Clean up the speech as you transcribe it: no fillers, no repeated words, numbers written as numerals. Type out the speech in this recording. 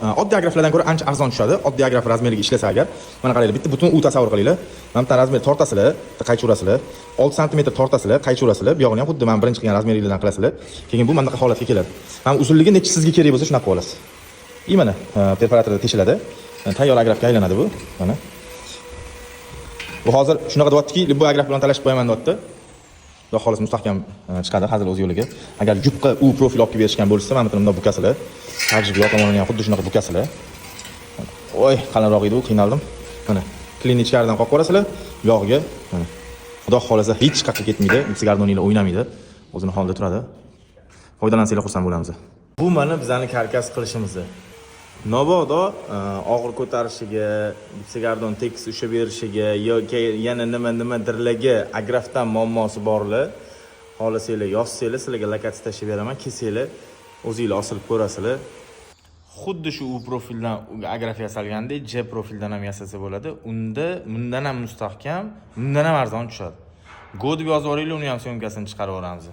Oddiy agraflardan ko'ra ancha arzon tushadi. Oddiy agraf razmeriga ishlasa agar, mana qaranglar, bitta butun u tasavvur qilinglar. Mana bu razmer tortasizlar, qaychurasizlar, 6 sm tortasizlar, qaychurasizlar. Bu yog'ini ham xuddi men birinchi qilgan razmerlardan qilasizlar. Keyin bu bunday holatga keladi. Mana uzunligi necha sizga kerak bo'lsa shunaqa olasiz. Mana perforatorda teshiladi. Tayyor agrafga aylanadi bu. Mana. Bu hozir shunaqa deyaptiki, bu agraf bilan talashib qo'yaman deyapti. Xudo xolis mustahkam chiqadi hazil o'z yo'liga. Agar yupqa u profil olib berishgan bo'lsa, mana bunda bukasilar. Tag'ib yoqamonini ham xuddi shunaqa bukasilar. Voy, qalinroq edi u, qiynaldim. Mana, klinni ichkaridan qoqib ko'rasizlar, yog'iga mana. Xudo xolasa hech qayerga ketmaydi, sigardonilar o'ynamaydi. O'zini holida turadi. Foydalansanglar xursand bo'lamiz. Bu mana bizani karkas qilishimizni. Mabodo og'ir ko'tarishiga, sigardon tekis ushlab berishiga yoki yana nimadirlarga agrafdan muammosi borlar, xohlasanglar yossanglar, sizlarga lokatsiya tashib beraman, kelsanglar, o'zingizlar osilib ko'rasizlar. Xuddi shu u profildan agraf yasalgandek, J profildan ham yasasa bo'ladi. Unda bundan ham mustahkam, bundan ham arzon tushadi. Godib yozib oringlar, uni ham syomkasini chiqarib olamiz.